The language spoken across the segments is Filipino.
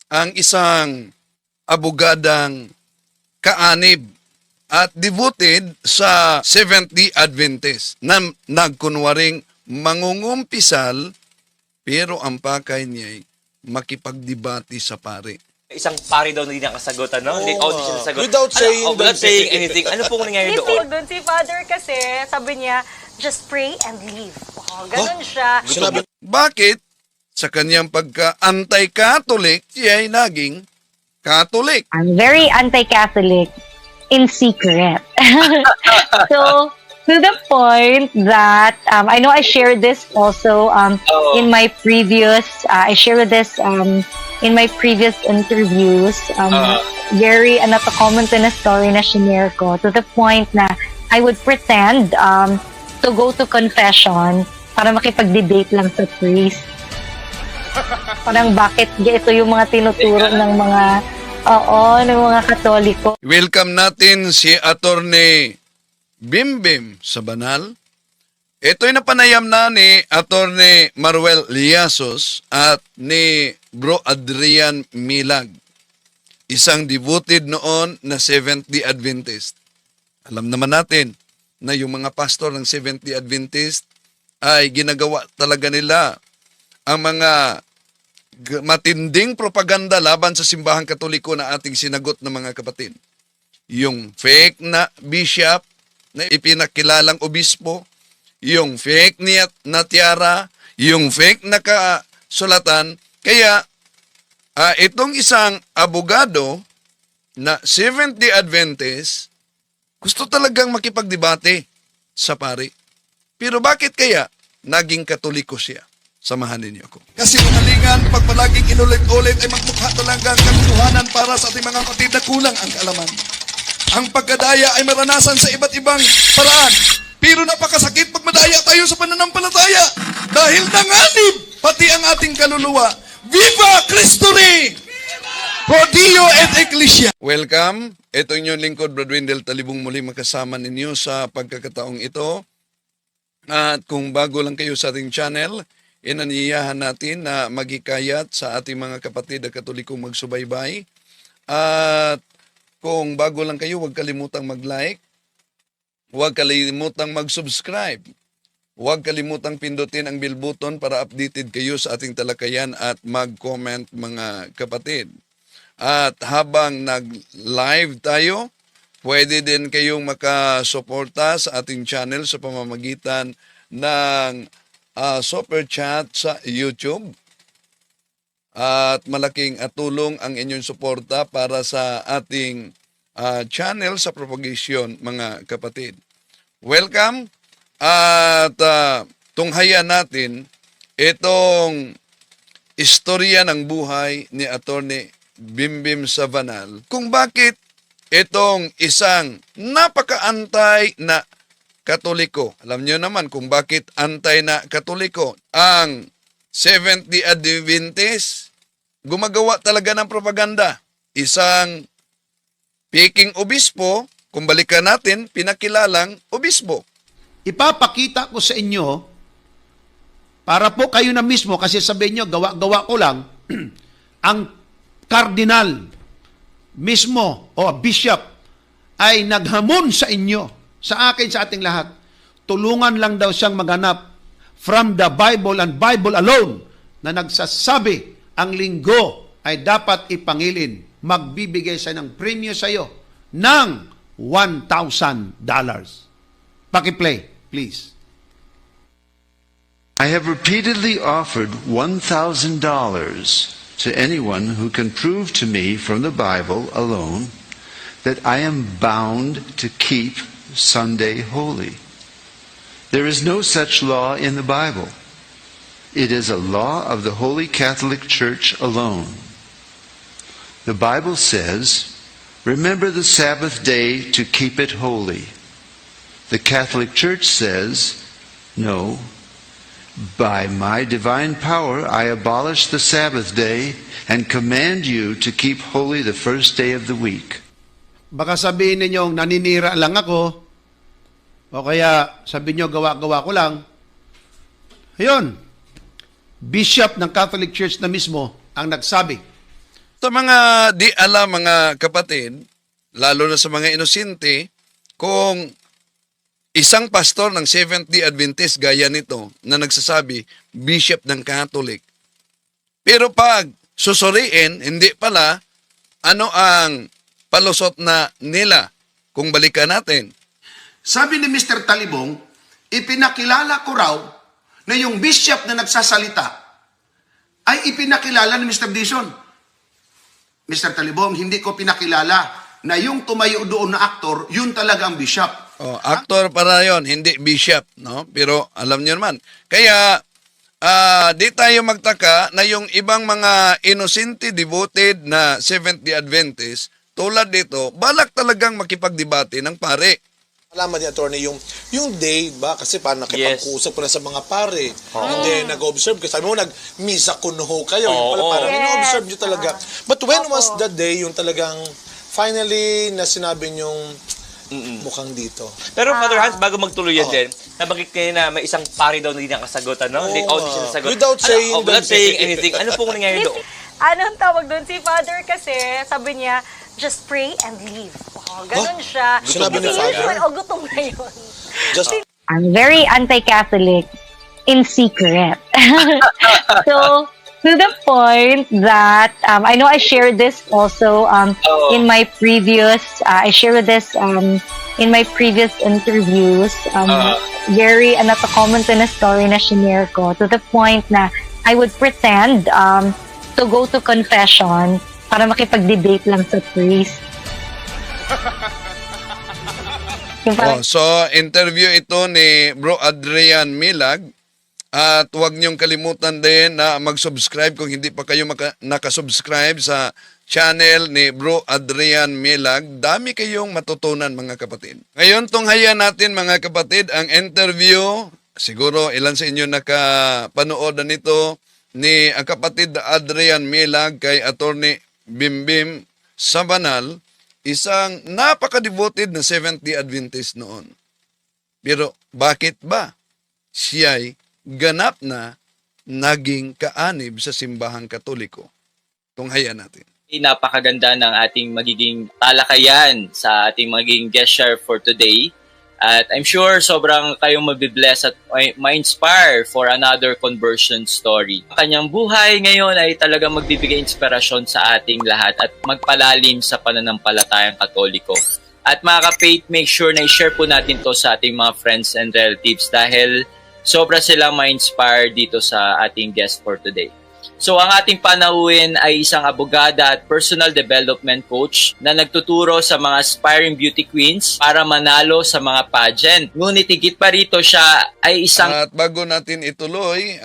ang isang abogadang kaanib at devoted sa Seventh-day Adventist na nagkunwaring mangungumpisal pero ang pakay niya ay makipagdebate sa pare. Isang pari daw na hindi nakasagot, ano? Hindi audition nasagot. Without saying without saying anything. Ano pong nangyari doon? Doon si Father kasi, sabi niya, just pray and leave. Oh, ganun siya. Sinabi, Bakit? Sa kanyang pagka-anti-Catholic, siya ay naging Catholic. I'm very anti-Catholic in secret. So, to the point that I know I shared this also in my previous, I shared this in my previous interviews. Very, comment na story na shinare ko to the point na I would pretend to go to confession para makipag-debate lang sa priest. Parang bakit ito yung mga tinuturo ng mga ng mga Katoliko. Welcome natin si Attorney Bimbim sa Banal. Ito'y napanayam na ni Attorney Maruel Liasos at ni Bro Adrian Milag, isang devoted noon na Seventh-day Adventist. Alam naman natin na yung mga pastor ng Seventh-day Adventist ay ginagawa talaga nila ang mga matinding propaganda laban sa simbahang Katoliko na ating sinagot ng mga kapatid. Yung fake na bishop na ipinakilalang obispo, yung fake na tiara, yung fake na kasulatan. Kaya itong isang abogado na Seventh-day Adventist gusto talagang makipagdebate sa pari. Pero bakit kaya naging Katoliko siya? Samahan ninyo ako. Kasi umalingan, pag palaging inulit-ulit ay magmukha talaga ang katotohanan para sa ating mga kapatid na kulang ang kaalaman. Ang pagkadaya ay maranasan sa iba't ibang paraan. Pero napakasakit pag madaya tayo sa pananampalataya. Dahil nanganib pati ang ating kaluluwa. Viva Cristo Rey! Pro Dio et Ecclesia! Welcome. Ito inyong lingkod, Brad Wendell Talibong, muli makasama ninyo sa pagkakataong ito. At kung bago lang kayo sa ating channel, inaniyahan natin na maghikayat sa ating mga kapatid na Katolikong magsubaybay. At kung bago lang kayo, huwag kalimutang mag-like, huwag kalimutang mag-subscribe, huwag kalimutang pindutin ang bell button para updated kayo sa ating talakayan at mag-comment mga kapatid. At habang nag-live tayo, pwede din kayong makasuporta sa ating channel sa pamamagitan ng super chat sa YouTube. At malaking tulong ang inyong suporta para sa ating channel sa propagation, mga kapatid. Welcome at tunghayan natin itong istorya ng buhay ni Attorney Bimbim sa Banal kung bakit itong isang napakaantay na Katoliko. Alam niyo naman kung bakit antay na Katoliko. Ang Seventh-day Adventist, gumagawa talaga ng propaganda. Isang peking obispo, kung balikan natin, pinakilalang obispo. Ipapakita ko sa inyo, para po kayo na mismo, kasi sabihin nyo, gawa-gawa ko lang, ang kardinal mismo o bishop ay naghamon sa inyo, sa akin, sa ating lahat. Tulungan lang daw siyang maghanap from the Bible and Bible alone na nagsasabi ang linggo ay dapat ipangilin. Magbibigay siya ng premyo sa iyo ng $1,000. Paki-play, please. I have repeatedly offered $1,000 to anyone who can prove to me from the Bible alone that I am bound to keep Sunday holy. There is no such law in the Bible. It is a law of the Holy Catholic Church alone. The Bible says, "Remember the Sabbath day to keep it holy." The Catholic Church says, "No, by my divine power I abolish the Sabbath day and command you to keep holy the first day of the week." Baka sabihin ninyong naninira lang ako, o kaya sabihin nyo gawa-gawa ko lang. Ayun, bishop ng Catholic Church na mismo ang nagsabi. So, Sa mga di alam mga kapatid, lalo na sa mga inosente, kung isang pastor ng Seventh-day Adventist gaya nito na nagsasabi, bishop ng Catholic. Pero pag susuriin, hindi pala, ano ang palusot na nila kung balikan natin? Sabi ni Mr. Talibong, ipinakilala ko raw na yung bishop na nagsasalita ay ipinakilala ni Mr. Dizon. Mr. Talibong, hindi ko pinakilala na yung tumayo doon na aktor, yun talaga ang bishop. Oh, actor para yon, hindi bishop, no? Pero alam niyo naman. Kaya di tayo magtaka na yung ibang mga inosente devoted na Seventh-day Adventist tulad dito, balak talagang makipagdebate ng pare. Alaman ni attorney yung day ba kasi parang nakipag-usap ko na sa mga pare. And then nag-observe kasi sabi mo nag-misa kuno kayo. Yung pala parang Yes. ino-observe nyo talaga. But when was the day yung talagang finally na sinabi nyong mukhang dito? Pero Father Hans, bago magtuloy yan din, nabanggit kayo na may isang pari daw na hindi nakasagot, ano? Hindi siya nasagot. Without saying without saying anything. Ano pong nangyari doon? Anong tawag doon? Si Father kasi, sabi niya, just pray and leave. Ganun siya. Sinabi ni Kasi Father? usual, gutom na yun. Just I'm very anti-Catholic in secret. So, to the point that I know I shared this also in my previous I shared this in my previous interviews. Very comment na story na shinare ko to the point na I would pretend to go to confession para makipag-debate lang sa priest. Yung parang- So, interview ito ni Bro Adrian Milag. At huwag niyong kalimutan din na mag-subscribe kung hindi pa kayo nakasubscribe sa channel ni Bro Adrian Milag. Dami kayong matutunan mga kapatid. Ngayon, tunghayan natin mga kapatid ang interview. Siguro ilan sa inyo nakapanood na nito ni ang kapatid Adrian Milag kay Attorney Bimbim Sabanal, isang napaka-devoted na Seventh-day Adventist noon. Pero bakit ba siya'y ganap na naging kaanib sa simbahang Katoliko? Tunghayan natin. Napakaganda ng ating magiging talakayan sa ating magiging guest share for today. At I'm sure sobrang kayong mabibless at ma-inspire for another conversion story. Ang kanyang buhay ngayon ay talagang magbibigay inspirasyon sa ating lahat at magpalalim sa pananampalatayang Katoliko. At mga ka-faith, make sure na i-share po natin to sa ating mga friends and relatives dahil sobra silang ma-inspire dito sa ating guest for today. So ang ating panauhin ay isang abogada at personal development coach na nagtuturo sa mga aspiring beauty queens para manalo sa mga pageant. Ngunit higit pa rito siya ay isang At bago natin ituloy,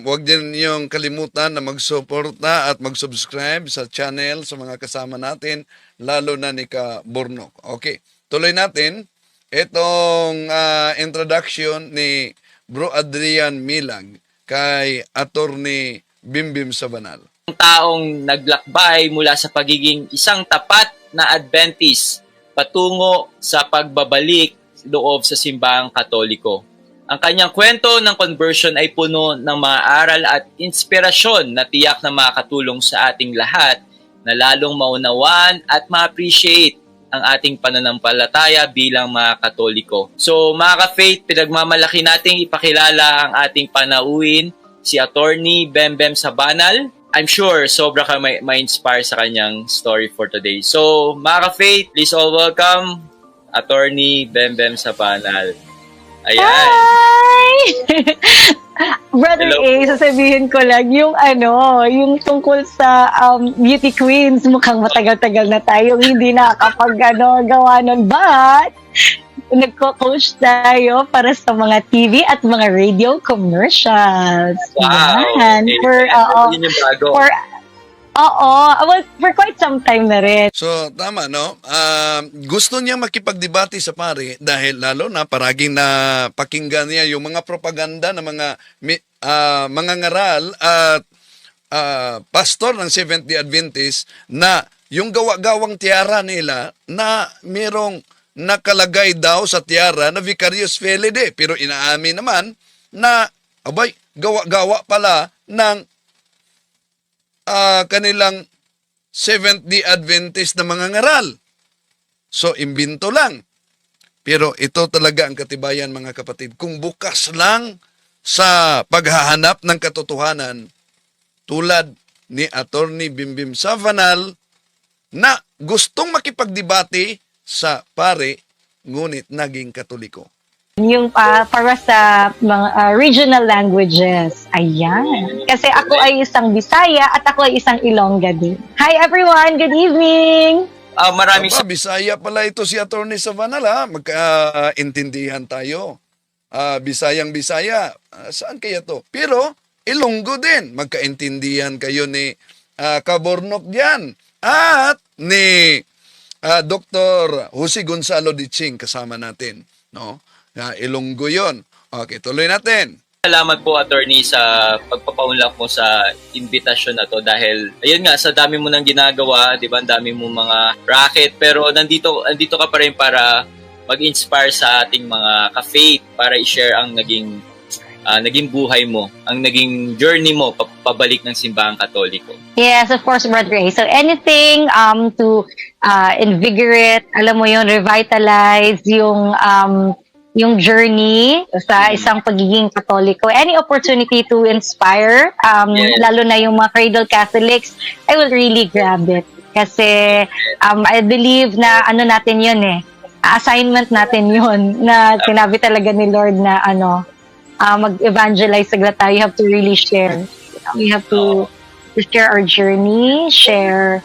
huwag din niyong kalimutan na magsuporta at mag-subscribe sa channel sa mga kasama natin, lalo na ni Ka Bornok. Okay, tuloy natin itong introduction ni Bro Adrian Milag kay Attorney Bimbim Sabanal. taong naglakbay mula sa pagiging isang tapat na Adventist patungo sa pagbabalik loob sa simbahang Katoliko. Ang kanyang kwento ng conversion ay puno ng mga aral at inspirasyon na tiyak na makakatulong sa ating lahat na lalong maunawan at ma-appreciate ang ating pananampalataya bilang mga Katoliko. So mga ka-faith, pinagmamalaki nating ipakilala ang ating panauhin, si Attorney Bembem Sabanal. I'm sure sobra ka ma-inspire sa kanyang story for today. So mga ka-faith, please all welcome Attorney Bembem Sabanal. Ayan. Hi! Brother Hello. A, sasabihin ko lang, yung yung tungkol sa beauty queens, mukhang matagal-tagal na tayo hindi nakakapag gawa nun. But, nagko-coach tayo para sa mga TV at mga radio commercials. Wow. Yan. Yun yung bago. Well, for quite some time na rin. So, tama, no? Gusto niya makipagdebate sa pare dahil lalo na paraging na pakinggan niya yung mga propaganda ng mga ngaral at pastor ng Seventh-day Adventist na yung gawa-gawang tiara nila na merong nakalagay daw sa tiara na Vicarious Felide. Pero inaamin naman na, gawa-gawa pala ng kanilang Seventh-day Adventist na mga ngaral. So, imbento lang. Pero ito talaga ang katibayan, mga kapatid. Kung bukas lang sa paghahanap ng katotohanan, tulad ni Attorney Bimbim Savanal, na gustong makipagdebate sa pare, ngunit naging Katoliko. Yung para sa mga regional languages. Ayan. Kasi ako ay isang Bisaya at ako ay isang Ilongga din. Hi everyone! Good evening! Maraming Aba, Bisaya pala ito si Attorney Savanal, ha? Magkaintindihan tayo. Bisayang Bisaya. Saan kaya to? Pero, Ilonggo din. Magkaintindihan kayo ni Kabornok diyan. At ni Dr. Jose Gonzalo Diching kasama natin. No? Ilonggo yon. Okay, tuloy natin. Salamat po, attorney, sa pagpapaunlak mo sa invitasyon na to dahil, ayun nga, sa dami mo nang ginagawa, di ba, ang dami mo mga racket, pero nandito ka pa rin para mag-inspire sa ating mga ka-faith, para i-share ang naging buhay mo, ang naging journey mo pabalik ng simbahang Katoliko. Yes, of course, Brother Ray. So anything to invigorate, alam mo yun, revitalize yung journey sa isang pagiging Katoliko. Any opportunity to inspire, lalo na yung mga cradle Catholics, I will really grab it. Kasi I believe na natin yun assignment natin yun, na sinabi talaga ni Lord na mag-evangelize saglit tayo. You have to really share. We have to share our journey, share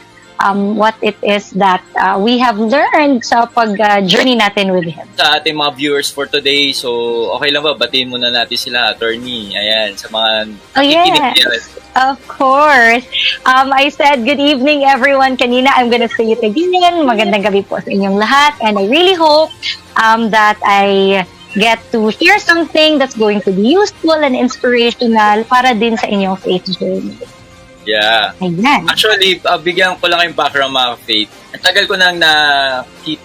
what it is that we have learned sa pag-journey natin with Him. Sa ating mga viewers for today, so okay lang ba? Batiin muna natin sila, attorney. Ayan, sa mga yes. Of course. I said, good evening everyone. Kanina, I'm gonna say it again. Magandang gabi po sa inyong lahat. And I really hope that I get to share something that's going to be useful and inspirational para din sa inyong faith journey. Yeah. Ayan. Actually, bigyan ko lang yung background, mga faith. Ang tagal ko nang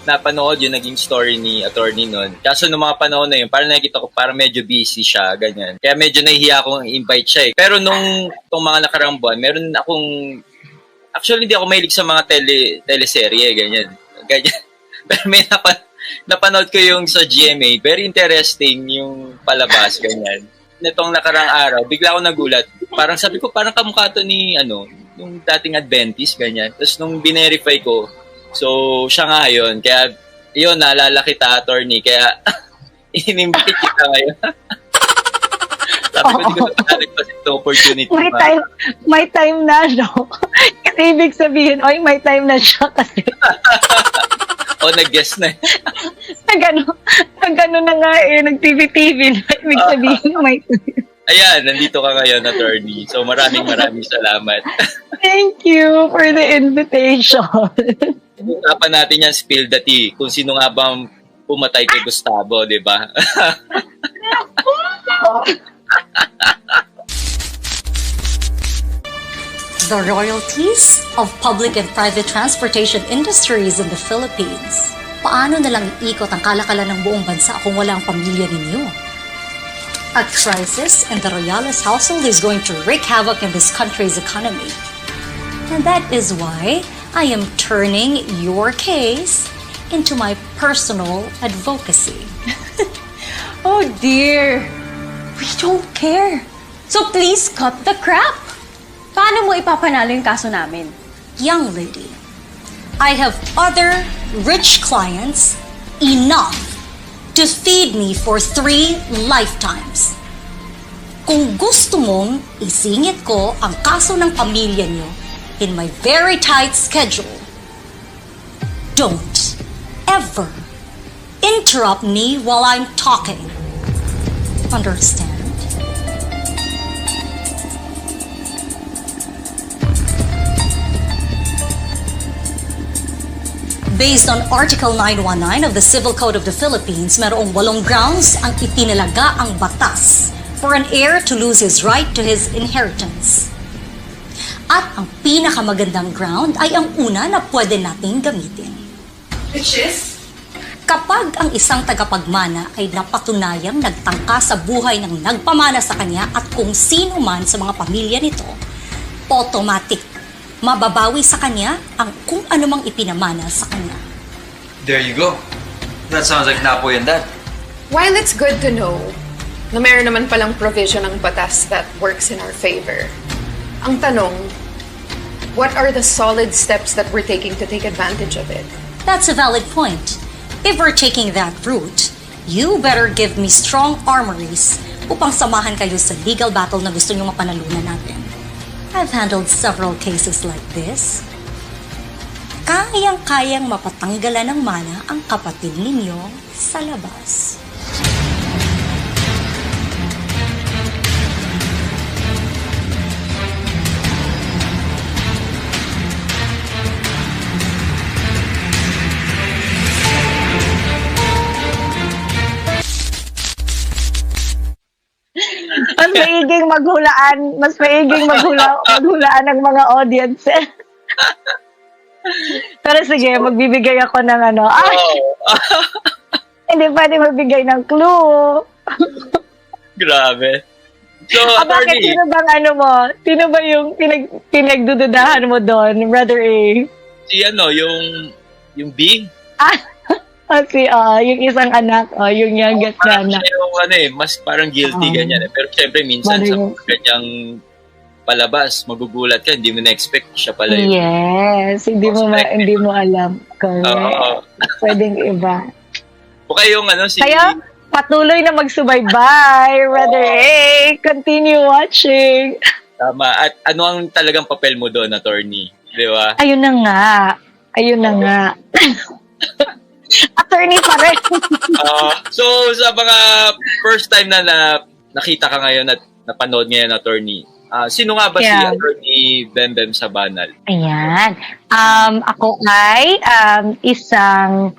napanood yung naging story ni attorney nun. Kaso nung mga panahon na yun, parang nakikita ko parang medyo busy siya, ganyan. Kaya medyo nahihiya akong invite siya eh. Pero itong mga nakarang buwan, meron akong... Actually, hindi ako mahilig sa mga teleserye, ganyan. Pero may napanood ko yung sa GMA. Very interesting yung palabas, ganyan. Nitong nakarang araw, bigla ako nagulat. Parang sabi ko, parang kamukha to ni, yung dating Adventist, ganyan. Tapos nung binerify ko, so siya nga yun. Kaya, yun, naalala kita, attorney. Kaya, inimbite kita ngayon. Sabi ko, hindi ko nagpasit ito opportunity. May time na, no? Kasi ibig sabihin, may time na siya kasi. Nag-guess na. Nag-ano na nga nag-TV na. Ibig sabihin, may time. Ayan, nandito ka ngayon, attorney. So maraming salamat. Thank you for the invitation. Usapan natin yan, spill the tea. Kung sino nga bang pumatay kay Gustavo, di ba? The royalties of public and private transportation industries in the Philippines. Paano nalang iikot ang kalakalan ng buong bansa kung wala ang pamilya ninyo? A crisis in the Royales household is going to wreak havoc in this country's economy. And that is why I am turning your case into my personal advocacy. Oh dear. We don't care. So please cut the crap. Paano mo ipapanalo yung kaso namin? Young lady, I have other rich clients enough to feed me for 3 lifetimes. Kung gusto mong isingit ko ang kaso ng pamilya niyo in my very tight schedule, don't ever interrupt me while I'm talking. Understand? Based on Article 919 of the Civil Code of the Philippines, mayroong 8 grounds ang itinalaga ang batas for an heir to lose his right to his inheritance. At ang pinakamagandang ground ay ang una na pwede nating gamitin. Which is? Kapag ang isang tagapagmana ay napatunayang nagtangka sa buhay ng nagpamana sa kanya at kung sino man sa mga pamilya nito, automatic mababawi sa kanya ang kung anumang ipinamana sa kanya. There you go. That sounds like Napoy and Dad. While it's good to know na meron naman palang provision ng batas that works in our favor, ang tanong, what are the solid steps that we're taking to take advantage of it? That's a valid point. If we're taking that route, you better give me strong armories upang samahan kayo sa legal battle na gusto nyo mapanalunan natin. I've handled several cases like this. Kayang-kayang mapatanggalan ng mana ang kapatid ninyo sa labas. Mas maiging maghulaan ng mga audience. Pero sige, magbibigay ako ng ano. Hindi pwede magbigay ng clue. Grabe. So, Bakit attorney, sino ba yung pinagdududahan mo doon, Brother A? si yung B, Yung isang anak, yung youngest na parang anak. siya yung mas parang guilty ganyan. Pero syempre minsan sa ganyang palabas, magugulat ka, hindi mo na-expect siya pala yun. Yes, hindi mo alam. Correct. Pwedeng iba. O kayong Kaya, patuloy na magsubaybay, Brother A. Continue watching. Tama. At ano ang talagang papel mo doon, attorney? Di ba? Ayun na nga. Attorney pa rin. So, sa mga first time na nakita ka ngayon at napanood ngayon, attorney, sino nga ba si Attorney Bembem Sabanal? Ayan. Ako ay isang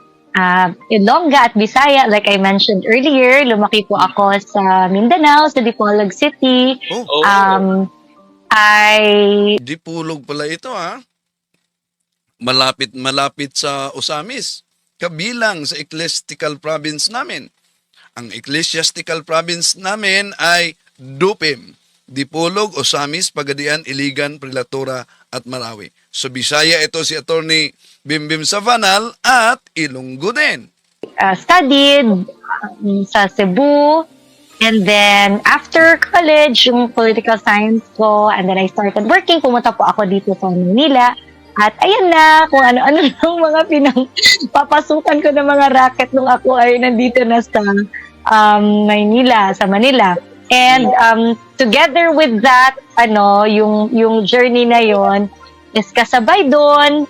Ilongga at Bisaya. Like I mentioned earlier, lumaki po ako sa Mindanao, sa Dipolog City. Dipolog pala ito, ha? Malapit sa Osamis. Kabilang sa ecclesiastical province namin. Ang ecclesiastical province namin ay Dupim, Dipolog, Osamis, Pagadian, Iligan, Prilatura at Marawi. So Bisaya ito si Attorney Bembem Sabanal at Ilonggo din. Studied sa Cebu, and then after college, yung political science ko, and then I started working. Pumunta po ako dito sa Manila. At ayan na, kung ano-ano ng mga papasukan ko ng mga racket nung ako ay nandito na sa Manila. And together with that, yung journey na yon is kasabay doon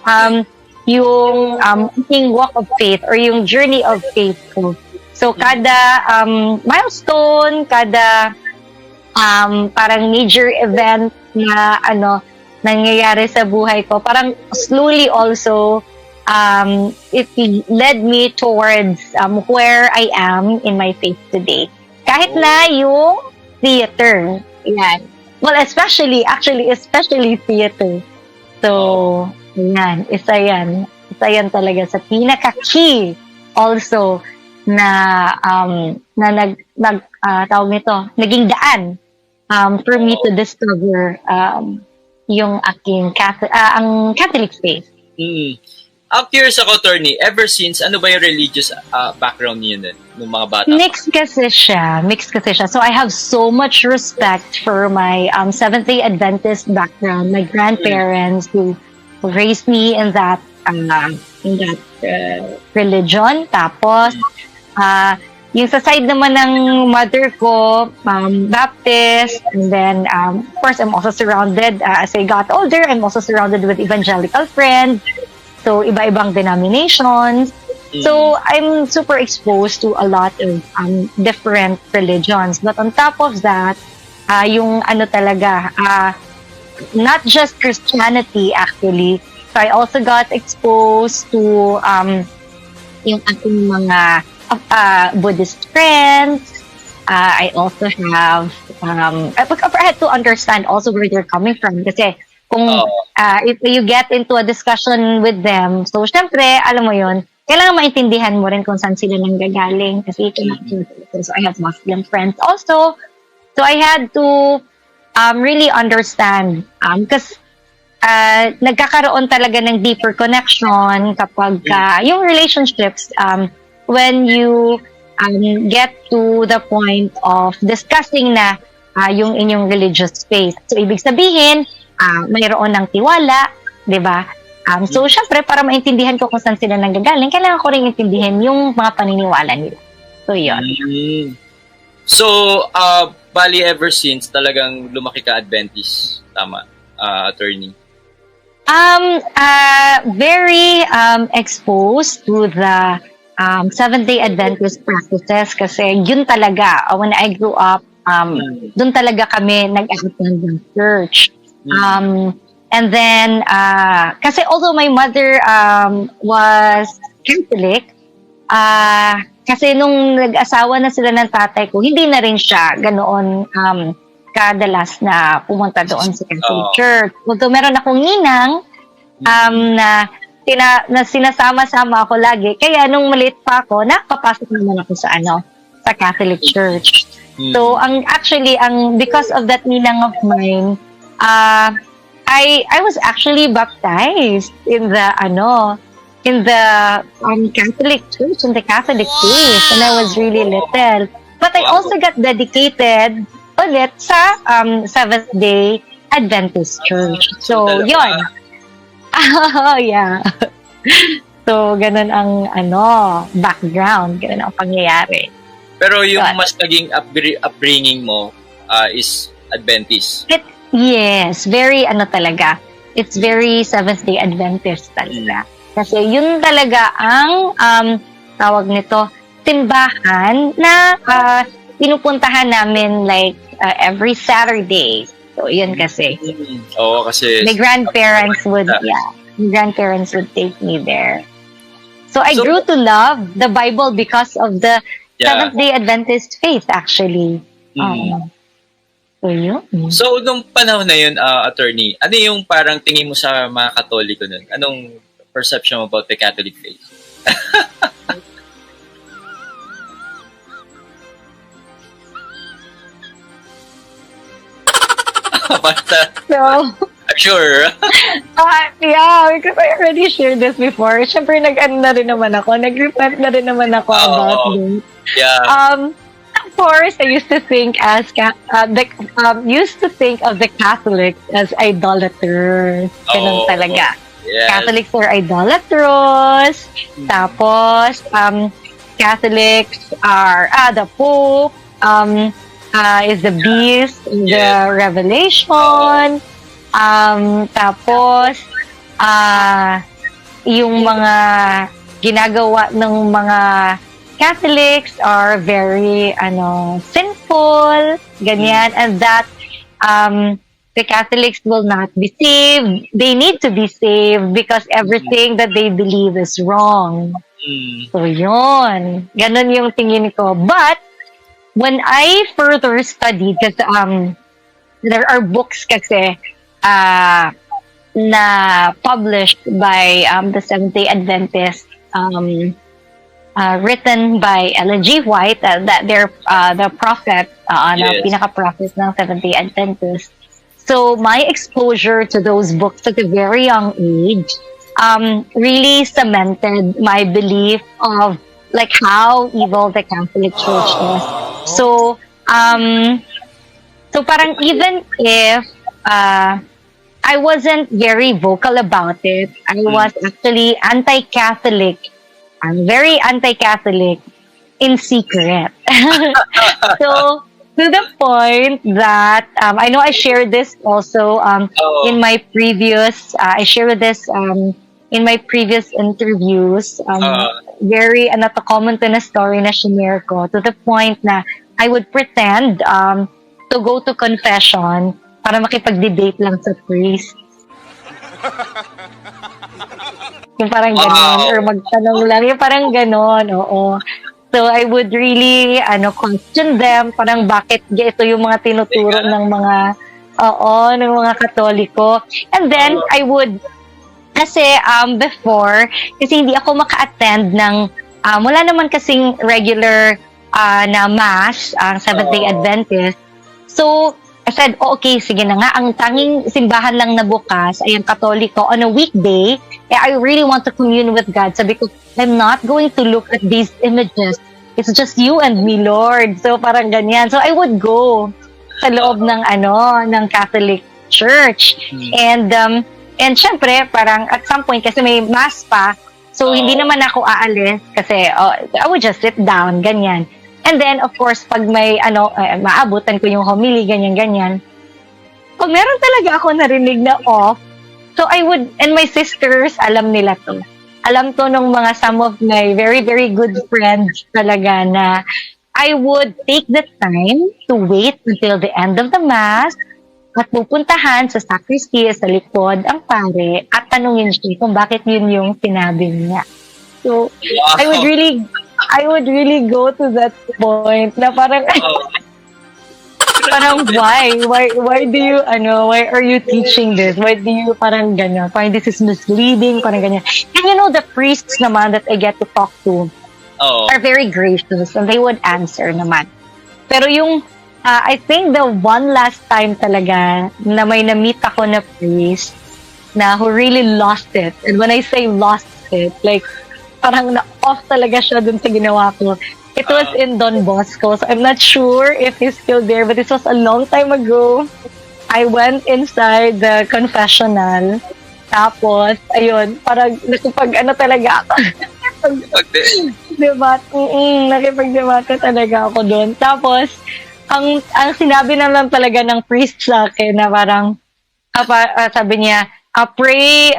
yung aking walk of faith or yung journey of faith ko. So kada milestone, kada parang major event na nangyayari sa buhay ko, parang slowly also it led me towards where I am in my faith today. Kahit na yung theater. Yan. Well, especially theater. So, yan. Isa yan talaga sa pinaka-key also na tawag nito, naging daan for me to discover yung aking Catholic faith. I'm curious ako, attorney, ever since, ano ba yung religious background niyo nung mga bata? Mixed kasi siya. So I have so much respect for my Seventh-day Adventist background, my grandparents who raised me in that religion. Tapos, yung sa side naman ng mother ko, Baptist, and then, of course, I'm also surrounded, as I got older, I'm also surrounded with evangelical friends, so iba-ibang denominations. So, I'm super exposed to a lot of different religions. But on top of that, yung not just Christianity, actually, so I also got exposed to yung ating mga Buddhist friends. I also have I had to understand also where they're coming from kasi kung if you get into a discussion with them, so syempre alam mo yun, kailangan maintindihan mo rin kung saan sila nanggagaling kasi so I have Muslim friends also, so I had to really understand because nagkakaroon talaga ng deeper connection kapag yung relationships, when you get to the point of discussing na yung inyong religious faith. So, ibig sabihin, mayroon ng tiwala, di ba? So, syempre, para maintindihan ko kung saan sila nanggagaling, kailangan ko rin intindihan yung mga paniniwala nila. So, yun. So, bali ever since, talagang lumaki ka Adventist. Tama, attorney? Very exposed to the Seventh-day Adventist practices kasi yun talaga, when I grew up, dun talaga kami nag-attend ng church. And then, kasi although my mother was Catholic, kasi nung nag-asawa na sila ng tatay ko, hindi na rin siya ganoon kadalas na pumunta doon sa Catholic Church. Although meron akong ninang na sinasama-sama ako lagi. Kaya nung maliit pa ako, nakapasok naman ako sa sa Catholic Church. So, because of that ninang of mine, I was actually baptized in the Catholic Church, in the Catholic faith, when I was really little. But I also got dedicated ulit sa Seventh-day Adventist Church. So, yun. Yeah. So, ganun ang background, ganun ang pangyayari. Pero yung mas naging upbringing mo is Adventist. Yes, very talaga. It's very Seventh-day Adventist talaga. Kasi yun talaga ang tawag nito, simbahan na pinupuntahan namin like every Saturday. So, yun kasi. Oo, kasi My grandparents would take me there. So, I grew to love the Bible because of the Seventh-day Adventist faith, actually. So, yun. So, nung panahon na yun, attorney, ano yung parang tingin mo sa mga Katoliko nun? Anong perception mo about the Catholic faith? So, I'm sure. yeah, because I already shared this before. Siyempre, nag-repent na rin naman ako about this. Yeah. Of course, I used to think of the Catholics as idolaters. Ganun talaga. Yes. Catholics are idolatrous. Tapos, Catholics are, the Pope, is the beast, the Revelation. Tapos, yung mga ginagawa ng mga Catholics are very, sinful, ganyan, and that, the Catholics will not be saved. They need to be saved because everything that they believe is wrong. So, yun. Ganon yung tingin ko. But, when I further studied, kasi there are books kasi na published by the Seventh-day Adventist, written by Ellen G. White, that they're the prophet, na pinaka-prophet ng Seventh-day Adventist. So my exposure to those books at a very young age really cemented my belief of like how evil the Catholic Church is. So parang even if I wasn't very vocal about it, I was actually anti-Catholic. I'm very anti-Catholic in secret. So, to the point that I know I shared this also in my previous I shared this in my previous interviews. Very common to na story na shinare ko, to the point na I would pretend to go to confession para makipag-debate lang sa priest. Yung parang ganon, or magtanong lang, yung parang ganon, oo. So, I would really, question them, parang bakit ito yung mga tinuturo ng mga, ng mga Katoliko. And then, I would, kasi, before, kasi hindi ako maka-attend ng, wala naman kasing regular na mass, Seventh-day Adventist. So, I said, oh, okay, sige na nga. Ang tanging simbahan lang na bukas ay ang Katoliko on a weekday. I really want to commune with God. Sabi ko, I'm not going to look at these images. It's just you and me, Lord. So parang ganyan. So I would go sa loob ng ng Catholic Church. And syempre, parang at some point, kasi may mass pa, so hindi naman ako aalis kasi I would just sit down, ganyan. And then, of course, pag may maabutan ko yung homily, ganyan. Pag meron talaga ako narinig na off, so I would, and my sisters, alam nila to. Alam to nung mga some of my very, very good friends talaga na I would take the time to wait until the end of the Mass at pupuntahan sa sacristy sa likod ang pare at tanungin siya kung bakit yun yung sinabi niya. So, I would really go to that point na parang parang why do you why are you teaching this? Why do you parang ganyan? Parang this is misleading, parang ganyan. And you know, the priests naman that I get to talk to are very gracious and they would answer naman. Pero yung I think the one last time talaga na may na-meet ako na priest na who really lost it. And when I say lost it, like parang na-off talaga siya dun sa ginawa ko. It was in Don Bosco. So I'm not sure if he's still there, but this was a long time ago. I went inside the confessional. Tapos, ayun, parang talaga ako. Nakipag-debate talaga ako doon. Tapos, ang sinabi na lang talaga ng priest sa akin na parang, sabi niya, pray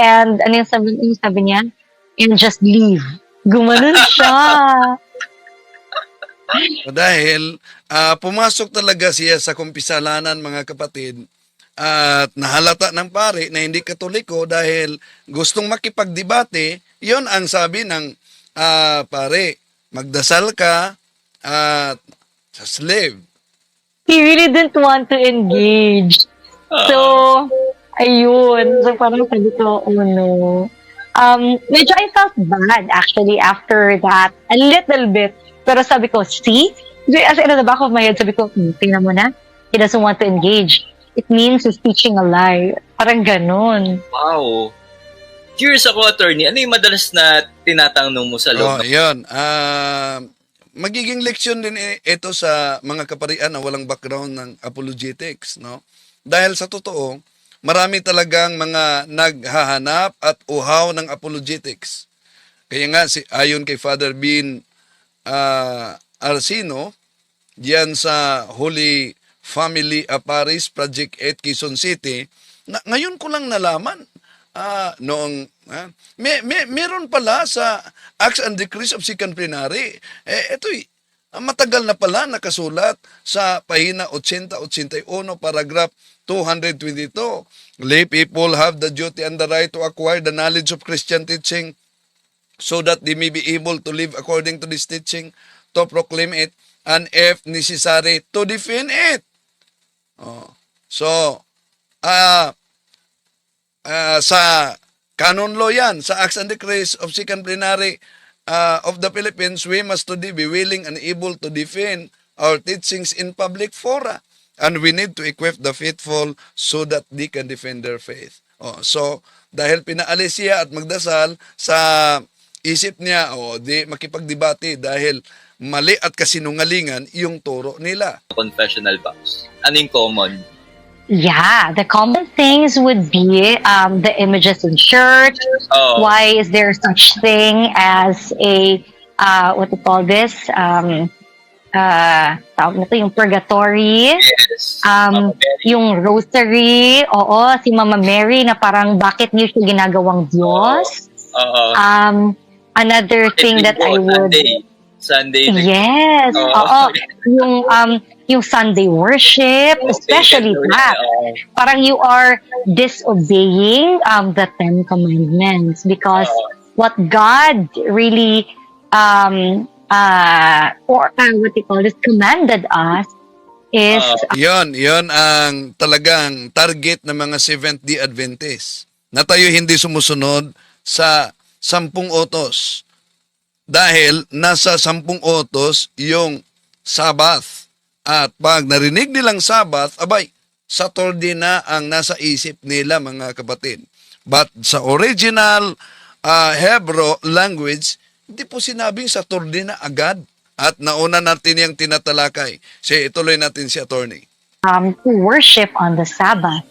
and, ano yung sabi niya? And just leave. Gumanon siya. Dahil pumasok talaga siya sa kumpisalanan, mga kapatid, at nahalata ng pare na hindi Katoliko dahil gustong makipagdebate. Yon ang sabi ng pare, magdasal ka at sa slave. He really didn't want to engage. So, ayun. So, parang sabi ko, oh no. Medyo I felt bad actually after that. A little bit. Pero sabi ko, see? As in the back of my head, sabi ko, tingnan mo na. He doesn't want to engage. It means he's teaching a lie. Parang ganun. Wow. Curious ako, attorney. Ano yung madalas na tinatanong mo sa loob? Yun. Magiging leksyon din ito sa mga kaparian na walang background ng apologetics, no? Dahil sa totoo, marami talagang mga naghahanap at uhaw ng apologetics. Kaya nga, ayon kay Father Bean Arsino, diyan sa Holy Family Paris Project 8 Quezon City, ngayon ko lang nalaman, meron pala sa Acts and Decrees of Second Plenary, ito'y matagal na pala nakasulat sa pahina 80-81, paragraph 222. Lay people have the duty and the right to acquire the knowledge of Christian teaching so that they may be able to live according to this teaching, to proclaim it, and if necessary, to defend it. So, sa canon law yan, sa Acts and Decrees of Second Plenary of the Philippines, we must today be willing and able to defend our teachings in public fora. And we need to equip the faithful so that they can defend their faith. So, dahil pinaalis siya at magdasal sa isip niya, di makipagdebate dahil mali at kasinungalingan yung turo nila. Confessional vows. Ano yung common? Yeah, the common things would be the images in church. Why is there such thing as a, what do you call this? Tawag na to, yung purgatory. Yes. Yung rosary. Oo, si Mama Mary na parang bakit niyo siya ginagawang Diyos. Another thing that I would... Sunday. Yes. Oo. Yung Sunday worship, especially that. Parang you are disobeying the Ten Commandments because what God really what they call this, commanded us is... Yon ang talagang target ng mga Seventh-day Adventists. Na tayo hindi sumusunod sa 10 utos. Dahil nasa 10 utos yung Sabbath. At pag narinig nilang Sabbath, abay, Saturday na ang nasa isip nila, mga kapatid. But sa original Hebrew language, hindi po sinabing Saturday na agad. At nauna natin yung tinatalakay. Sige, ituloy natin si attorney. To worship on the Sabbath.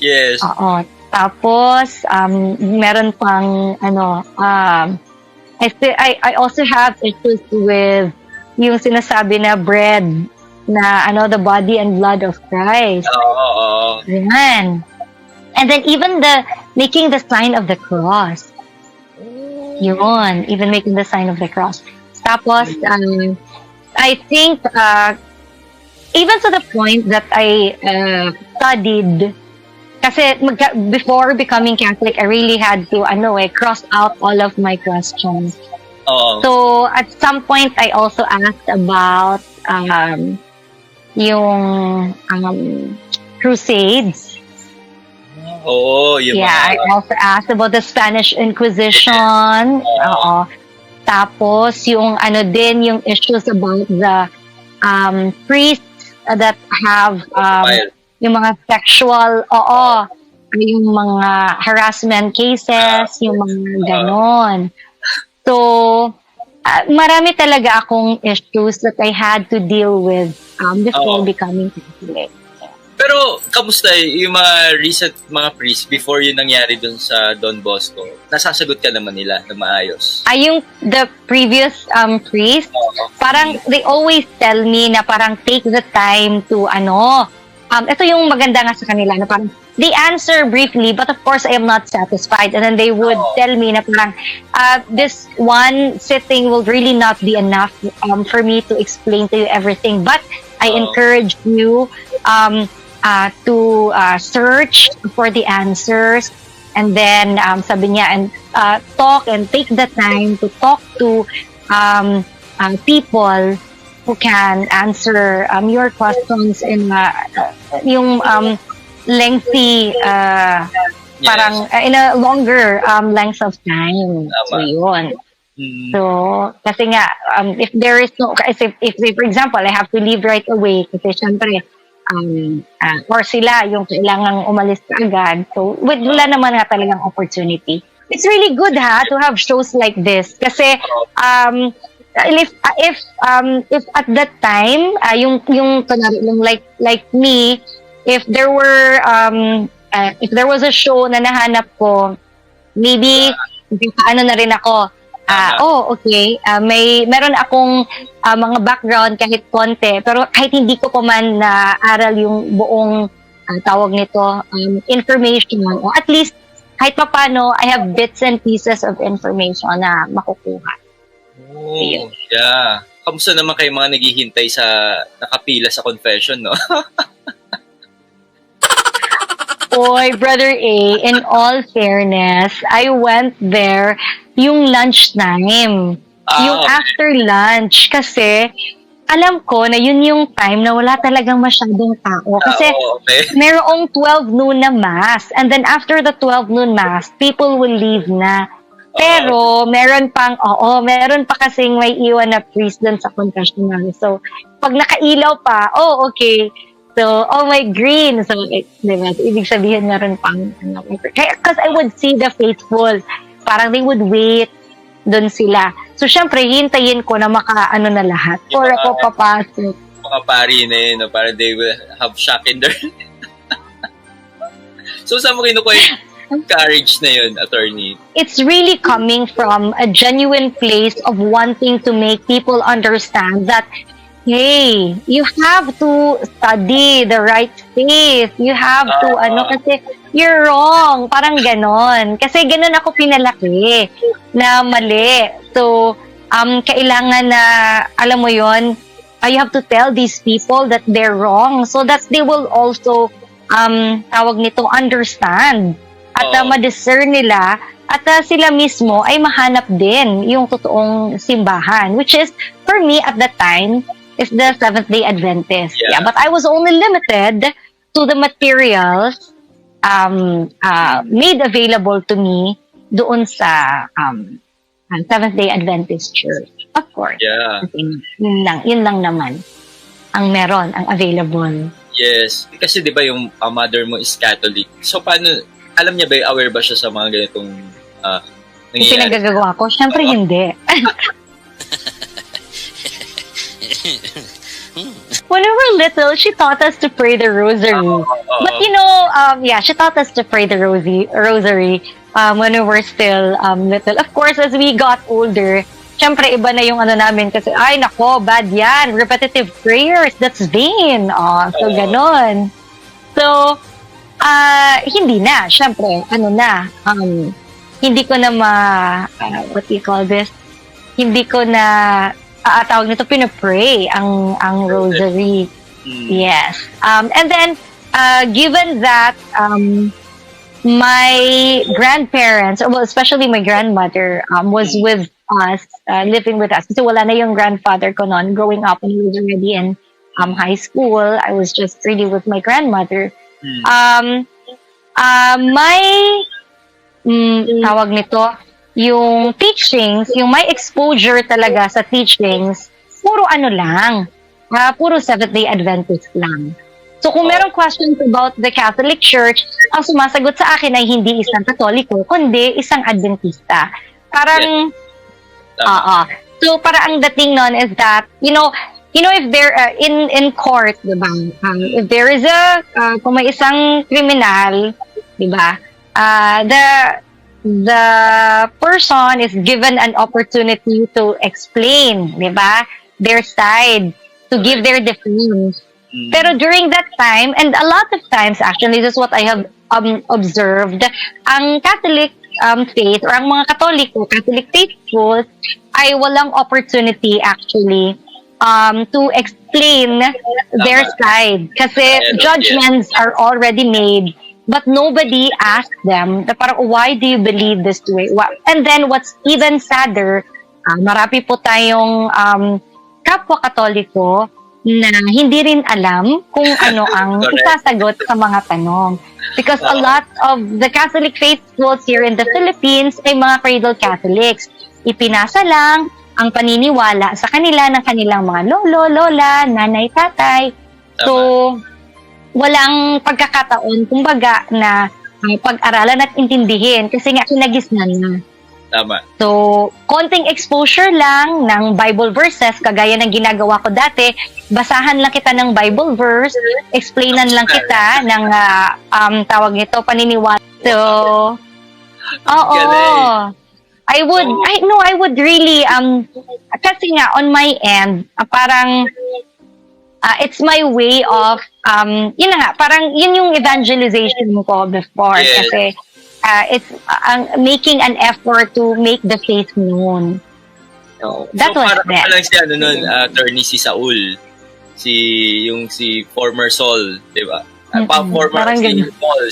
Yes. Oo. Tapos, meron pang, I also have issues with yung sinasabi na bread na, the body and blood of Christ. Oo. Yan. And then even making the sign of the cross. Yun. Even making the sign of the cross. Tapos, I think, even to the point that I studied, kasi before becoming Catholic, I really had to, cross out all of my questions. Oo. So, at some point, I also asked about yung Crusades. Oo, yung Yeah, I also asked about the Spanish Inquisition. Oo. Tapos, yung yung issues about the priests that have yung mga sexual, yung mga harassment cases, yung mga ganon. So, marami talaga akong issues that I had to deal with before becoming Catholic. Pero, kamusta yung mga recent mga priests before yung nangyari dun sa Don Bosco? Nasasagot ka naman nila na maayos? Yung the previous priest, parang they always tell me na parang take the time to ito yung maganda nga sa kanila na parang they answer briefly but of course I am not satisfied and then they would tell me na parang this one sitting will really not be enough for me to explain to you everything but I encourage you to search for the answers and then sabi niya and talk and take the time to talk to people who can answer your questions in yung lengthy parang in a longer length of time. So yun. So kasi nga if there is no if for example I have to leave right away kasi syempre or sila yung kailangang umalis agad. So, wala naman nga talagang opportunity. It's really good to have shows like this. Kasi, if at that time, yung like me, if there was a show na nahanap ko, maybe, na rin ako, okay. Meron akong mga background kahit konti, pero kahit hindi ko pa man na-aral yung buong tawag nito, information, o at least kahit pa paano, I have bits and pieces of information na makukuha. Oh, yeah. Kamusta naman kayo mga naghihintay sa nakapila sa confession, no? Boy, Brother A, in all fairness, I went there yung lunchtime. Yung after lunch. Kasi, alam ko na yun yung time na wala talagang masyadong tao. Kasi, merong 12 noon na mass. And then after the 12 noon mass, people will leave na. Pero, meron pa kasing may iwan na priest dun sa confessional. So, pag nakailaw pa, okay. So, my green. So, diba? Ibig sabihin meron pang, because I would see the faithful. Parang they would wait doon sila. So, syempre, hintayin ko na na lahat. Or ako papasok. Mga pari na yun, no? Parang they will have shock in their... So, saan mo kinukuha yung courage na yun, attorney? It's really coming from a genuine place of wanting to make people understand that hey, you have to study the right faith. You have to, kasi you're wrong. Parang ganon. Kasi ganon ako pinalaki na mali. So, kailangan na, alam mo yon, you have to tell these people that they're wrong so that they will also, tawag nito, understand. At ma-discern nila at sila mismo ay mahanap din yung totoong simbahan. Which is, for me at that time, is the Seventh-day Adventist. Yeah, but I was only limited to the materials made available to me doon sa Seventh-day Adventist Church. Of course. Yeah. Yun lang naman. meron, ang available. Yes. Kasi di ba yung mother mo is Catholic. So paano, alam niya ba, aware ba siya sa mga ganitong Yung nangyayari? pinagagagawa ko, syempre hindi. When we were little, she taught us to pray the rosary. But she taught us to pray the rosary when we were still little. Of course, as we got older, syempre iba na yung namin kasi, ay nako, bad yan. Repetitive prayers, that's vain. So ganon. So, hindi na. Syempre, hindi ko na what do you call this? Hindi ko na tawag nito, pinapray ang rosary. Yes. And then, given that my grandparents, well, especially my grandmother, was with us, living with us. Kasi wala na yung grandfather ko noon. Growing up, when he was already in high school, I was just really with my grandmother. Tawag nito, yung teachings, yung my exposure talaga sa teachings, puro lang, puro Seventh-day Adventist lang. So kung merong questions about the Catholic Church, ang sumasagot sa akin ay hindi isang Katoliko, kundi isang Adventista. Parang, so para ang dating nun is that, if there, in court, diba, if there is kung may isang kriminal, diba, the person is given an opportunity to explain, di ba, their side, to give their defense. Pero during that time, and a lot of times, actually, this is what I have observed, ang Catholic faith, or ang mga Catholic faithful, ay walang opportunity, actually, to explain their side. Kasi judgments are already made, but nobody asked them, parang, why do you believe this way? And then, what's even sadder, marami po tayong kapwa Katoliko na hindi rin alam kung ano ang isasagot sa mga tanong. Because a lot of the Catholic faithfuls here in the Philippines ay mga cradle Catholics. Ipinasa lang ang paniniwala sa kanila ng kanilang mga lolo, lola, nanay, tatay. So, walang pagkakataon, kumbaga, na pag-aralan at intindihin kasi nga kinagisnan na. Tama. So, konting exposure lang ng Bible verses, kagaya ng ginagawa ko dati, basahan lang kita ng Bible verse, explainan lang kita ng tawag nito, paniniwala. So, I would really, kasi nga, on my end, parang, it's my way of, yun na nga, parang yun yung evangelization ko before. Yes. Kasi it's making an effort to make the faith known. So, that was parang that. lang si attorney si Saul. Si former Saul, di ba? Former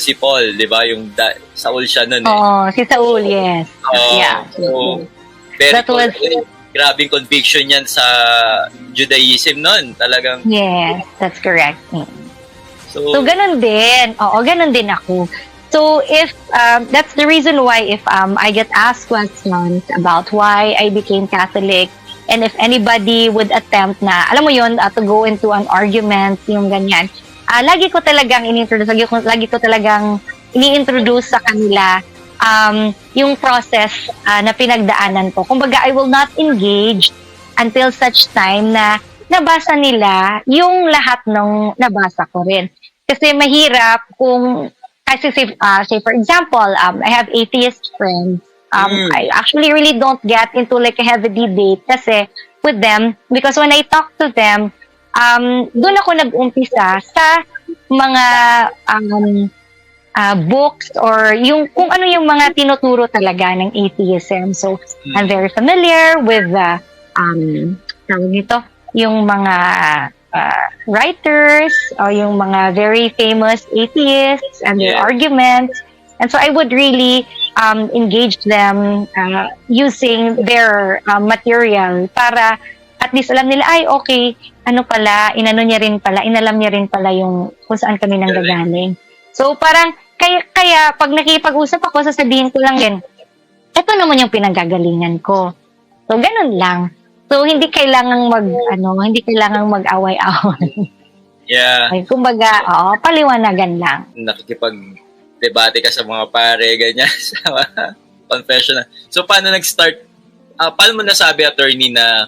si Paul, di ba? Yung Saul siya nun si Saul, yes. Yeah. So, That was... grabing conviction yan sa Judaism nun. Talagang... Yes, that's correct. So ganun din. Oo, ganun din ako. So, if, that's the reason why if I get asked questions about why I became Catholic, and if anybody would attempt na, alam mo yun, to go into an argument, yung ganyan, lagi ko talagang ini-introduce sa kanila yung process na pinagdaanan ko. Kumbaga, I will not engage until such time na nabasa nila yung lahat ng nabasa ko rin. Kasi mahirap kung, kasi say for example, I have atheist friends. I actually really don't get into like a heavy debate kasi with them, because when I talk to them, doon ako nag-umpisa sa mga books or yung kung ano yung mga tinuturo talaga ng atheism. So, I'm very familiar with tawag nito, yung mga writers or yung mga very famous atheists and their arguments. And so I would really engage them using their material para at least alam nila, ay okay, inalam niya rin pala yung kung saan kami nanggagaling. So parang kaya pag nakipag-usap ako, sasabihin ko lang din, ito naman yung pinanggagalingan ko. So ganun lang. So, hindi kailangang hindi kailangang mag-away-away. Yeah. Ay, kumbaga, paliwanagan lang. Nakikipag-debate ka sa mga pare, ganyan, sa mga confessional. So, paano nag-start? Paano mo nasabi, attorney, na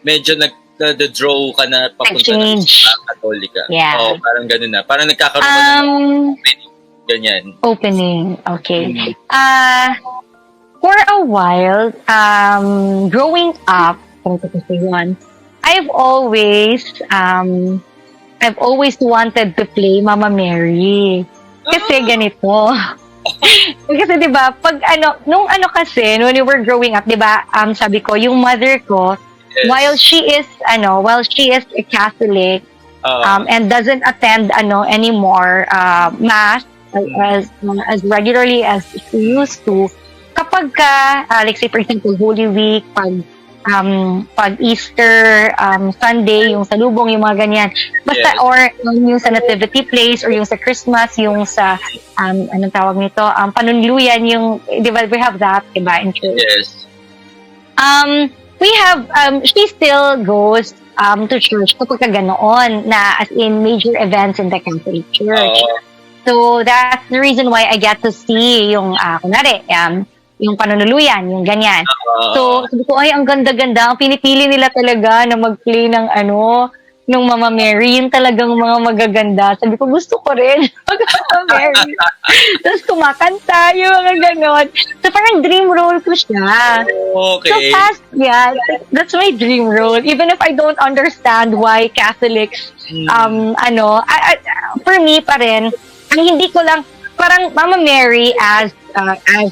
medyo nag-draw ka na papunta na sa Katolika? Yeah. Oo, parang ganun na. Parang nagkakaroon ka na ng ganyan. Opening, okay. For a while, growing up, I've always wanted to play Mama Mary. Kasi ganito. Kasi 'di ba, pag when we were growing up, 'di ba, sabi ko, yung mother ko, while she is a Catholic, and doesn't attend anymore mass as regularly as she used to, kapag like say for example Holy Week, pag Easter Sunday, yung salubong, yung mga ganyan, basta or yung sa nativity place or yung sa Christmas, yung sa anong tawag nito, panunluyan, yung di ba we have that, diba, in church. Yes. We have she still goes to church kapag ganoon, na as in major events in the Catholic Church. So that's the reason why I get to see yung kunwari yung panunuluyan, yung ganyan. So, sabi ko, ay, ang ganda-ganda. Ang pinipili nila talaga na mag-play ng nung Mama Mary. Yun talagang mga magaganda. Sabi ko, gusto ko rin mag-Mama Mary. Tapos kumakanta, yung mga ganon. So, parang dream role ko siya. Okay. So, that's my dream role. Even if I don't understand why Catholics, for me pa rin, ang hindi ko lang, parang Mama Mary as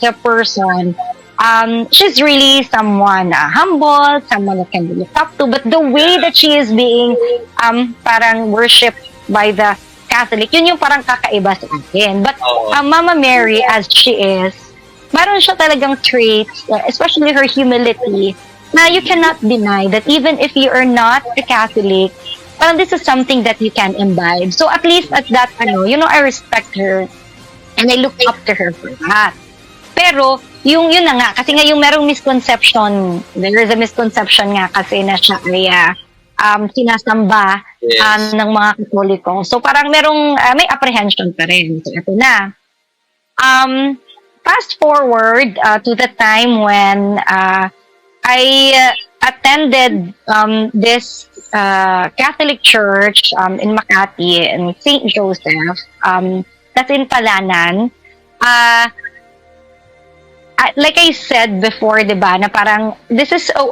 a person, she's really someone humble, someone that can be looked up to, but the way that she is being parang worshipped by the Catholic, yun yung parang kakaiba sa akin. But Mama Mary as she is, meron siya talagang traits, especially her humility, na you cannot deny that even if you are not a Catholic, parang this is something that you can imbibe. So at least at that, I respect her. And I look up to her for that. Pero, yun na nga, kasi nga yung merong misconception, there is a misconception nga kasi na siya ay sinasamba ng mga Katoliko. So parang may apprehension pa rin. So ito na. Fast forward to the time when I attended this Catholic church in Makati, in St. Joseph, that's in Palanan. Like I said before, diba, na parang,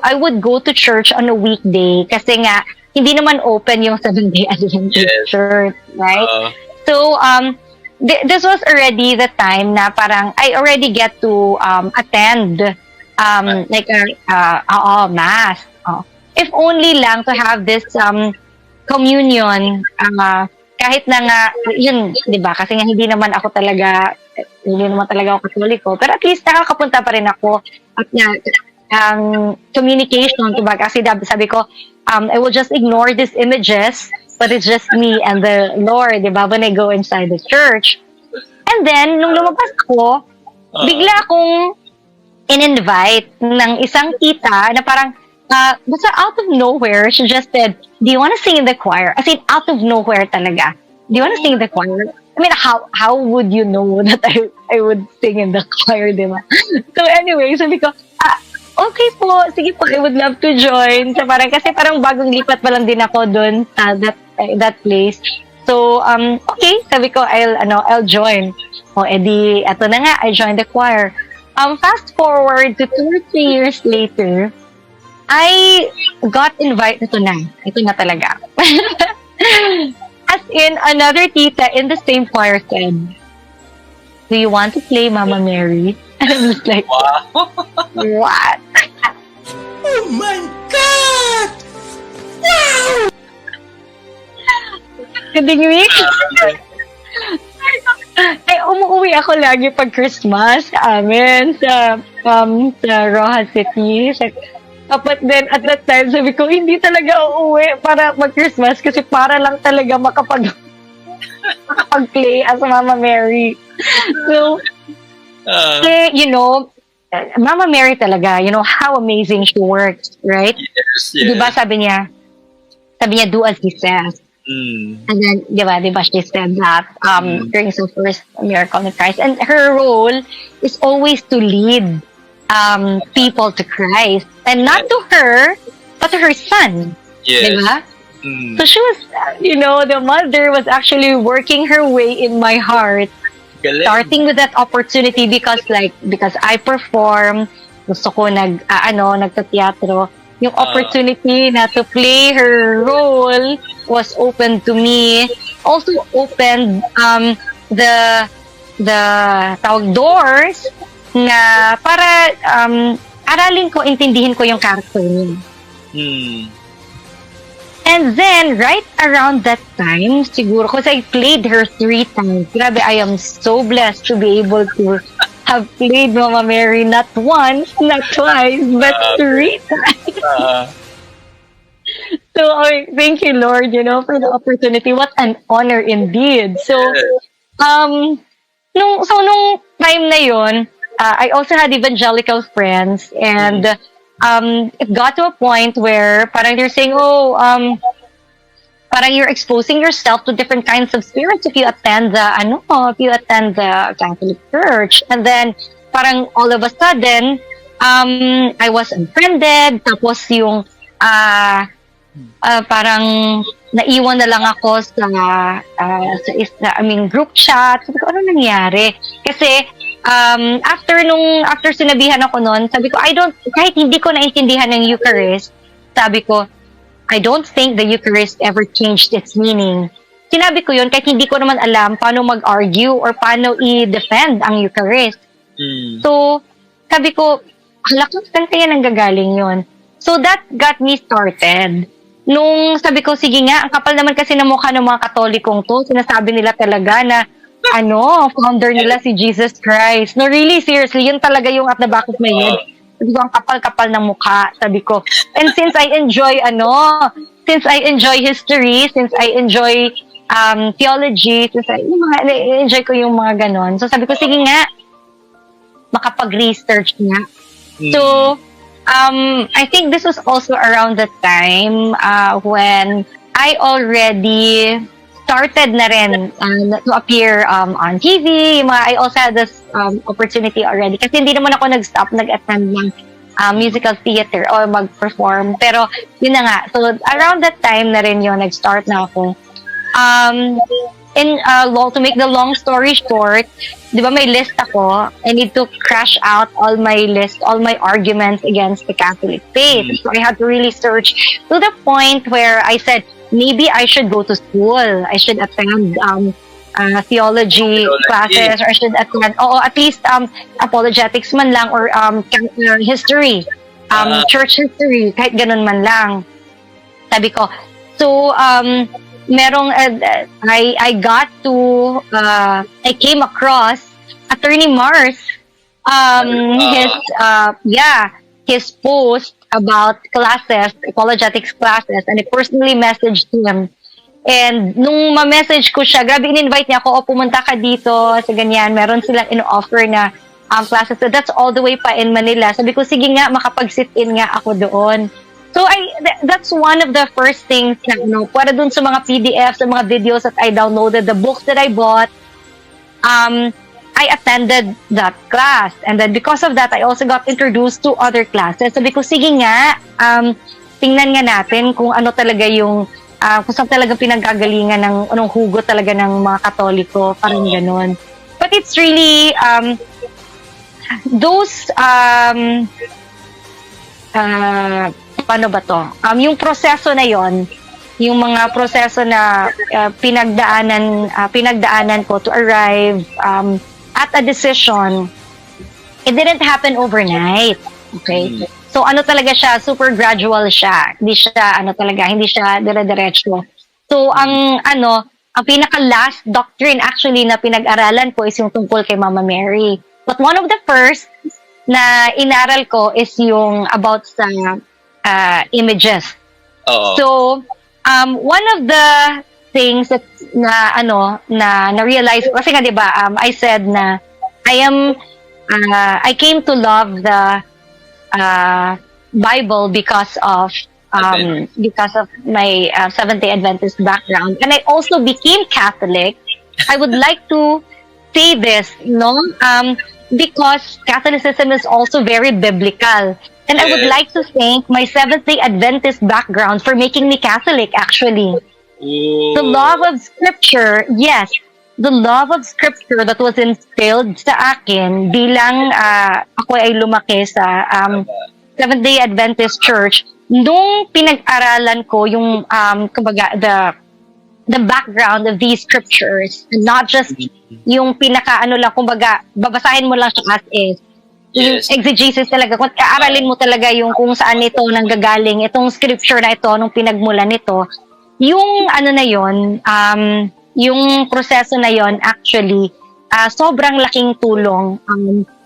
I would go to church on a weekday kasi nga, hindi naman open yung Seventh-day Adventist church, right? So, this was already the time na parang, I already get to attend, like mass. If only lang to have this communion, kahit na nga, yun, di ba? Kasi nga hindi naman talaga ako Katoliko. Pero at least nakakapunta pa rin ako at communication, diba? Kasi sabi ko, I will just ignore these images, but it's just me and the Lord, di ba? When I go inside the church. And then, nung lumabas ako, bigla akong in-invite ng isang tita na parang, basta out of nowhere, she just said, do you want to sing in the choir? As in, out of nowhere talaga. Do you want to sing in the choir? I mean, how would you know that I would sing in the choir, di ba? So anyway, sabi ko, okay po, sige po, I would love to join. So kasi parang bagong lipat pa lang din ako doon sa that place. So, okay, sabi ko, I'll join. O, edi, eto na nga, I joined the choir. Fast forward to 2 or 3 years later, I got invited. Ito na talaga. As in, another tita in the same choir said, do you want to play Mama Mary? And I was like, wow. What? Oh my God! Wow! Kadingwik. Ay, umuwi ako lagi pag Christmas sa amin, sa Rojas City. But then, at that time, sabi ko, hindi talaga uuwi para mag-Christmas kasi para lang talaga makapag-play as Mama Mary. So, Mama Mary talaga, you know, how amazing she works, right? Yes, Diba sabi niya, do as he says. And then, diba, she said that during the first miracle of Christ. And her role is always to lead people to Christ. And not to her, but to her son. Yes. Diba? So she was, you know, the mother was actually working her way in my heart. Galing. Starting with that opportunity because I perform, gusto ko nagtateatro. Yung opportunity na to play her role was open to me. Also opened the tawag doors na para aralin ko, intindihin ko yung character niya. And then, right around that time, siguro, because I played her 3 times. Grabe, I am so blessed to be able to have played Mama Mary not once, not twice, but 3 times. So, thank you, Lord, you know, for the opportunity. What an honor indeed. So, nung time na yun, I also had evangelical friends, and it got to a point where parang they're saying, parang you're exposing yourself to different kinds of spirits if you attend the Catholic Church. And then parang all of a sudden, I was unfriended, tapos yung parang naiwan na lang ako sa group chat. Sabi ko, ano nangyari? Kasi after sinabihan ako noon, sabi ko, kahit hindi ko naintindihan ng Eucharist, sabi ko, I don't think the Eucharist ever changed its meaning. Sinabi ko yun kahit hindi ko naman alam paano mag-argue or paano i-defend ang Eucharist. So, sabi ko, saan kaya nanggagaling yun? So, that got me started. Nung sabi ko, sige nga, ang kapal naman kasi ng mukha ng mga Katolikong to, sinasabi nila talaga na, founder nila si Jesus Christ. No, really, seriously, yun talaga yung at the back of my head. Sabi ko, ang kapal-kapal ng mukha, sabi ko. And since I enjoy history, since I enjoy theology, since enjoy ko yung mga ganon. So sabi ko, sige nga, makapag-research nga. So, I think this was also around the time when I already started na rin to appear on TV. I also had this opportunity already. Kasi hindi naman ako nag-attend ng musical theater or mag-perform. Pero, yun na nga. So, around that time na rin yun, nag-start na ako. To make the long story short, di ba may list ako? I need to crash out all my arguments against the Catholic faith. So I had to really search to the point where I said, maybe I should go to school. I should attend theology classes, or I should attend, at least apologetics man lang, or history, church history, kahit ganun man lang. Sabi ko. So, I came across Attorney Mars, his post about classes, apologetics classes, and I personally messaged him. And nung ma-message ko siya, grabe in-invite niya ako, pumunta ka dito, sa ganyan, meron silang in-offer na classes. So that's all the way pa in Manila. Sabi ko, sige nga, makapag-sit-in nga ako doon. So that's one of the first things na, para dun sa mga PDFs, sa mga videos that I downloaded, the books that I bought, I attended that class. And then because of that, I also got introduced to other classes. Sabi ko, sige nga, tingnan nga natin kung ano talaga yung, kung saan talaga pinagkagalingan ng, anong hugo talaga ng mga Katoliko, parang ganun. But it's really, paano ba to? Yung proseso na yon, yung mga proseso na pinagdaanan ko to arrive at a decision, it didn't happen overnight. Okay? So ano talaga siya, super gradual siya. Hindi siya hindi siya dire-diretso. So ang pinaka-last doctrine actually na pinag-aralan ko is yung tungkol kay Mama Mary. But one of the first na inaral ko is yung about sa images. So, one of the things that na realize, kasi nga 'di ba, I said na I am I came to love the Bible because of my Seventh-day Adventist background, and I also became Catholic. I would like to say this, no, because Catholicism is also very biblical, and I would like to thank my Seventh-day Adventist background for making me Catholic. Actually, the love of Scripture, yes, the love of Scripture that was instilled sa akin bilang ako ay lumaki sa Seventh-day Adventist Church. Nung pinag-aralan ko yung kumbaga the background of these scriptures, not just yung pinaka-ano lang, kumbaga babasahin mo lang siya as is. Yung exegesis talaga, kung aaralin mo talaga yung kung saan ito nanggagaling, itong scripture na ito, nung pinagmulan nito, yung ano na yon, yung proseso na yon actually, sobrang laking tulong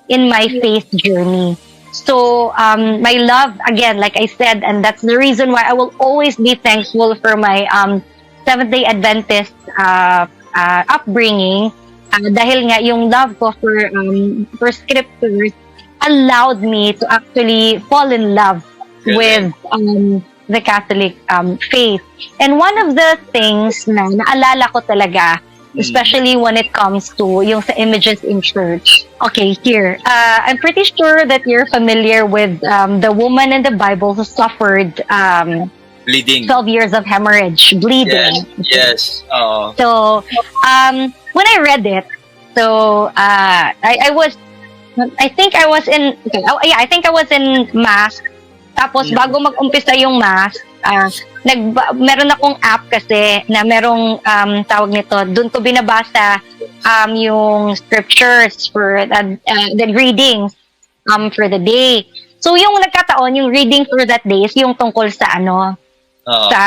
in my faith journey. So, my love, again, like I said, and that's the reason why I will always be thankful for my Seventh-day Adventist upbringing, dahil nga yung love ko for scriptures allowed me to actually fall in love with the Catholic faith. And one of the things na naalala ko talaga, especially when it comes to yung sa images in church. Okay, here. I'm pretty sure that you're familiar with the woman in the Bible who suffered Bleeding. 12 years of hemorrhage, bleeding. Yes. So, when I read it, so I think I was in Mass. Tapos bago mag-umpisa yung Mass, meron akong app kasi na merong tawag nito, doon ko binabasa yung scriptures for the readings for the day. So yung nagkataon, yung reading for that day is yung tungkol sa sa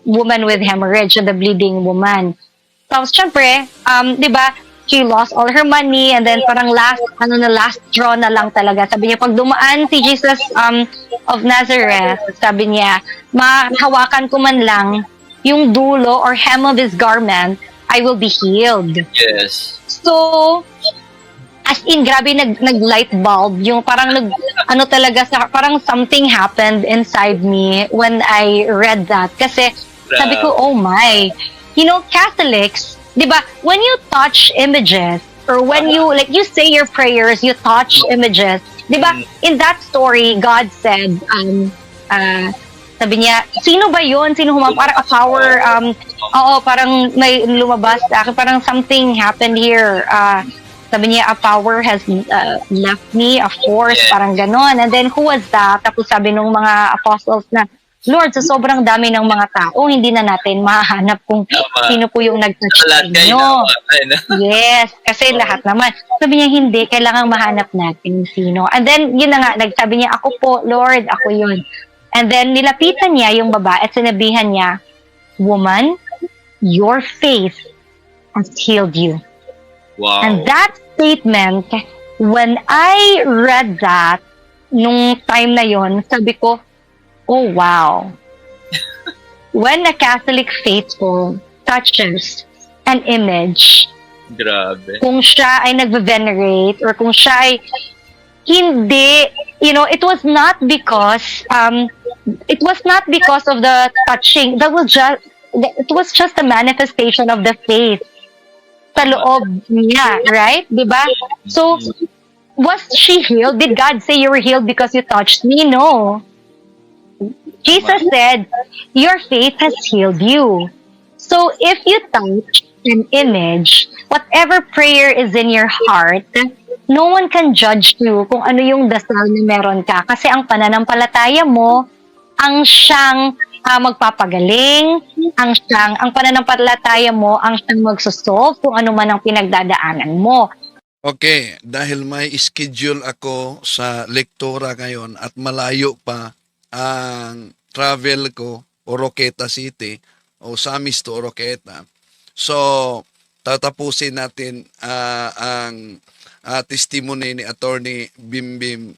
woman with hemorrhage, the bleeding woman. Tapos syempre, 'di ba, she lost all her money, and then parang last draw na lang talaga. Sabi niya, pag dumaan si Jesus of Nazareth, sabi niya, mahawakan ko man lang yung dulo or hem of his garment, I will be healed. Yes. So, as in, grabe nag-light bulb, yung parang parang something happened inside me when I read that. Kasi sabi ko, oh my, Catholics, diba, when you touch images, or when you say your prayers, you touch images, diba, in that story, God said, sabi niya, sino ba yun? Sino parang a power, parang may lumabas sa akin, parang something happened here. Sabi niya, a power has left me, a force, parang ganon. And then, who was that? Tapos sabi nung mga apostles na, Lord, sa sobrang dami ng mga tao, hindi na natin mahanap kung sino po yung nag-touch sa inyo. Yes, kasi lahat naman. Sabi niya, hindi, kailangang mahanap natin sino. And then, yun na nga, nagsabi niya, ako po, Lord, ako yun. And then, nilapitan niya yung babae at sinabihan niya, woman, your faith has healed you. Wow. And that statement, when I read that, nung time na yon, sabi ko, oh wow. When a Catholic faithful touches an image, grabe, kung siya ay nagve-venerate, or kung siya ay hindi, it was not because of the touching. It was just a manifestation of the faith sa loob niya, right? Diba? So, was she healed? Did God say you were healed because you touched me? No. Jesus said, your faith has healed you. So, if you touch an image, whatever prayer is in your heart, no one can judge you kung ano yung dasal na meron ka. Kasi ang pananampalataya mo, ang siyang magpapagaling, ang pananampalataya mo, ang siyang magsosolve kung ano man ang pinagdadaanan mo. Okay, dahil may schedule ako sa lektura ngayon at malayo pa ang travel ko, Oroqueta City, o Samis to Oroqueta. So, tatapusin natin ang testimony ni Attorney Bimbim